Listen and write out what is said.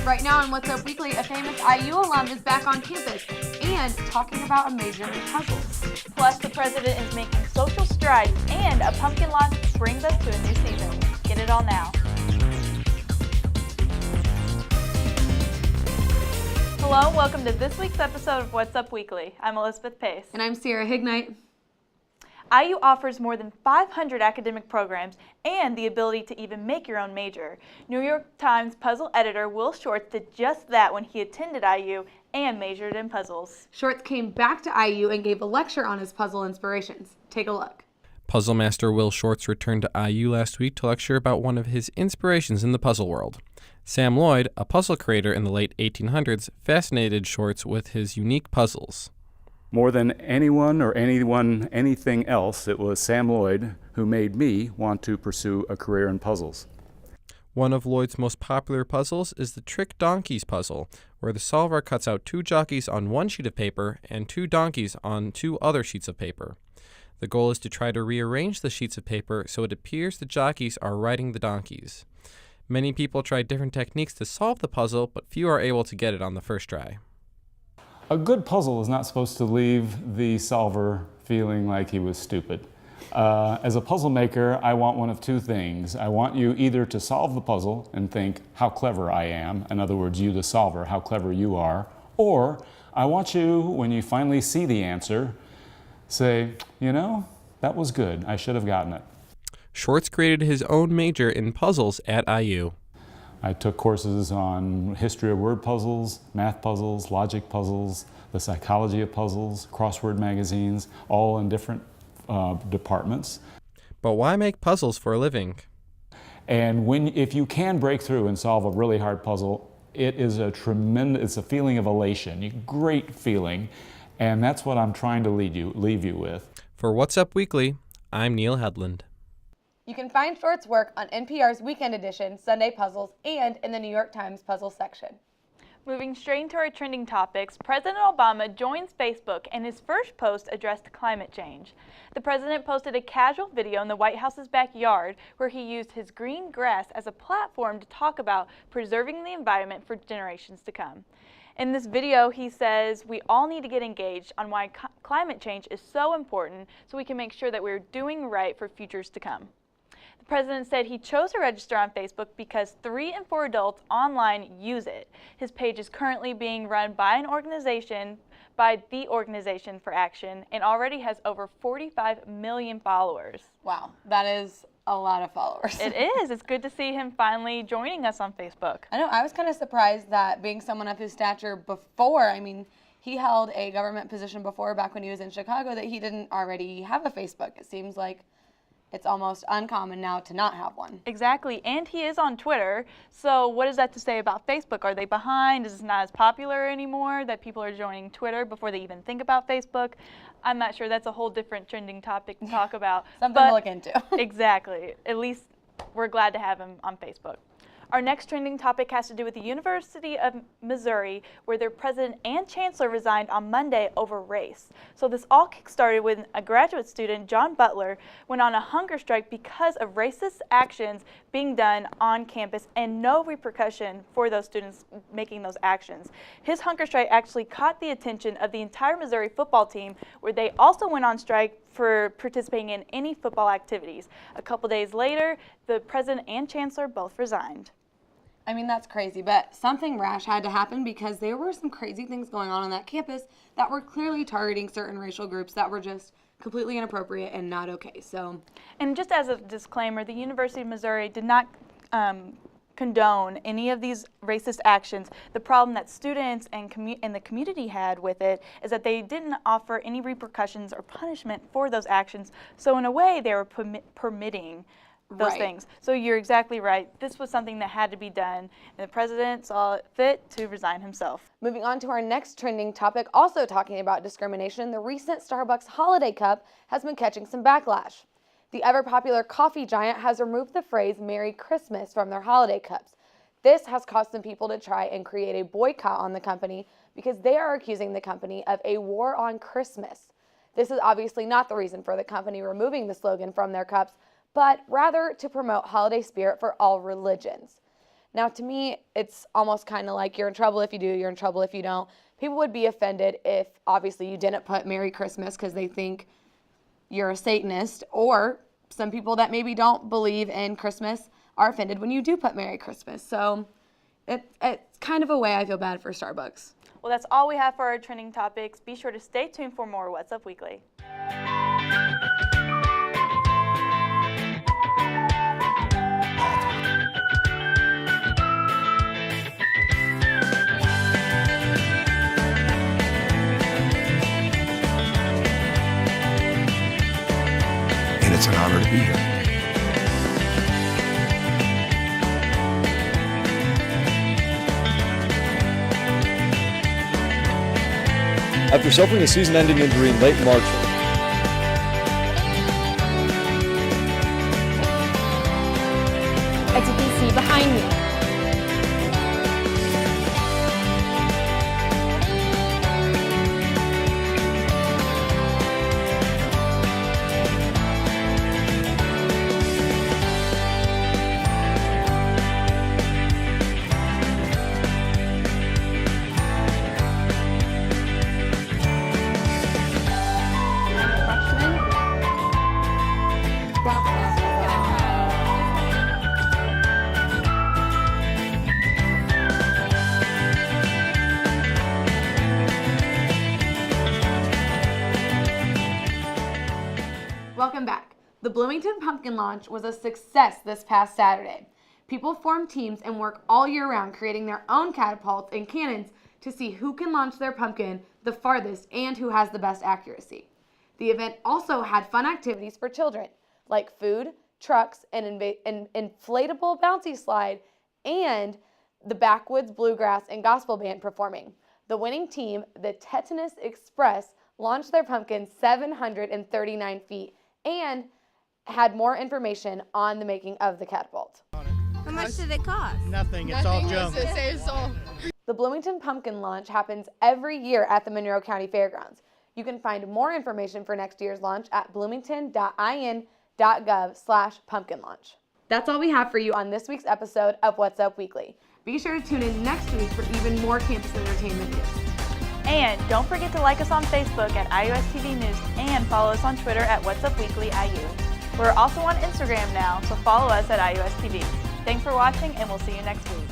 Right now on What's Up Weekly, a famous IU alum is back on campus and talking about amazing puzzles. Plus, the president is making social strides and a pumpkin launch brings us to a new season. Get it all now. Hello and welcome to this week's episode of What's Up Weekly. I'm Elizabeth Pace. And I'm Sierra Hignite. IU offers more than 500 academic programs and the ability to even make your own major. New York Times puzzle editor Will Shortz did just that when he attended IU and majored in puzzles. Shortz came back to IU and gave a lecture on his puzzle inspirations. Take a look. Puzzle master Will Shortz returned to IU last week to lecture about one of his inspirations in the puzzle world. Sam Lloyd, a puzzle creator in the late 1800s, fascinated Shortz with his unique puzzles. More than anything else, it was Sam Lloyd who made me want to pursue a career in puzzles. One of Lloyd's most popular puzzles is the Trick Donkeys puzzle, where the solver cuts out two jockeys on one sheet of paper and two donkeys on two other sheets of paper. The goal is to try to rearrange the sheets of paper so it appears the jockeys are riding the donkeys. Many people try different techniques to solve the puzzle, but few are able to get it on the first try. A good puzzle is not supposed to leave the solver feeling like he was stupid. As a puzzle maker, I want one of two things. I want you either to solve the puzzle and think, how clever I am. In other words, you the solver, how clever you are. Or I want you, when you finally see the answer, say, you know, that was good. I should have gotten it. Shortz created his own major in puzzles at IU. I took courses on history of word puzzles, math puzzles, logic puzzles, the psychology of puzzles, crossword magazines, all in different departments. But why make puzzles for a living? And if you can break through and solve a really hard puzzle, it is it's a feeling of elation, a great feeling, and that's what I'm trying to leave you with. For What's Up Weekly, I'm Neil Hedlund. You can find Short's work on NPR's Weekend Edition, Sunday Puzzles, and in the New York Times Puzzle section. Moving straight into our trending topics, President Obama joins Facebook and his first post addressed climate change. The president posted a casual video in the White House's backyard where he used his green grass as a platform to talk about preserving the environment for generations to come. In this video, he says we all need to get engaged on why climate change is so important so we can make sure that we're doing right for futures to come. The president said he chose to register on Facebook because 3 in 4 adults online use it. His page is currently being run by the Organization for Action and already has over 45 million followers. Wow, that is a lot of followers. It is. It's good to see him finally joining us on Facebook. I know, I was kind of surprised that being someone of his stature before, he held a government position before back when he was in Chicago, that he didn't already have a Facebook. It seems like it's almost uncommon now to not have one. Exactly, and he is on Twitter. So what is that to say about Facebook? Are they behind? Is it not as popular anymore that people are joining Twitter before they even think about Facebook? I'm not sure. That's a whole different trending topic to talk about. Something to look into. Exactly. At least we're glad to have him on Facebook. Our next trending topic has to do with the University of Missouri, where their president and chancellor resigned on Monday over race. So this all kick-started when a graduate student, John Butler, went on a hunger strike because of racist actions being done on campus and no repercussion for those students making those actions. His hunger strike actually caught the attention of the entire Missouri football team, where they also went on strike for participating in any football activities. A couple days later, the president and chancellor both resigned. That's crazy, but something rash had to happen because there were some crazy things going on that campus that were clearly targeting certain racial groups that were just completely inappropriate and not okay. And just as a disclaimer, the University of Missouri did not condone any of these racist actions. The problem that students and the community had with it is that they didn't offer any repercussions or punishment for those actions. So in a way, they were permitting those things. So you're exactly right. This was something that had to be done, and the president saw it fit to resign himself. Moving on to our next trending topic, also talking about discrimination, the recent Starbucks Holiday Cup has been catching some backlash. The ever-popular coffee giant has removed the phrase Merry Christmas from their holiday cups. This has caused some people to try and create a boycott on the company because they are accusing the company of a war on Christmas. This is obviously not the reason for the company removing the slogan from their cups, but rather to promote holiday spirit for all religions. Now, to me, it's almost kind of like you're in trouble if you do, you're in trouble if you don't. People would be offended if, obviously, you didn't put Merry Christmas because they think you're a Satanist, or some people that maybe don't believe in Christmas are offended when you do put Merry Christmas. So it's kind of a way I feel bad for Starbucks. Well, that's all we have for our trending topics. Be sure to stay tuned for more What's Up Weekly. And it's an honor to be here. After suffering a season-ending injury in late March, as you can see behind me. Welcome back. The Bloomington Pumpkin Launch was a success this past Saturday. People form teams and work all year round creating their own catapults and cannons to see who can launch their pumpkin the farthest and who has the best accuracy. The event also had fun activities for children, like food, trucks, an inflatable bouncy slide, and the Backwoods Bluegrass and Gospel Band performing. The winning team, the Tetanus Express, launched their pumpkin 739 feet and had more information on the making of the catapult. How much did it cost? Nothing, it's all junk. The Bloomington Pumpkin Launch happens every year at the Monroe County Fairgrounds. You can find more information for next year's launch at bloomington.in.gov/pumpkin launch. That's all we have for you on this week's episode of What's Up Weekly. Be sure to tune in next week for even more campus entertainment news. And don't forget to like us on Facebook at IUS TV News and follow us on Twitter at What's Up Weekly IU. We're also on Instagram now, so follow us at IUS TV. Thanks for watching, and we'll see you next week.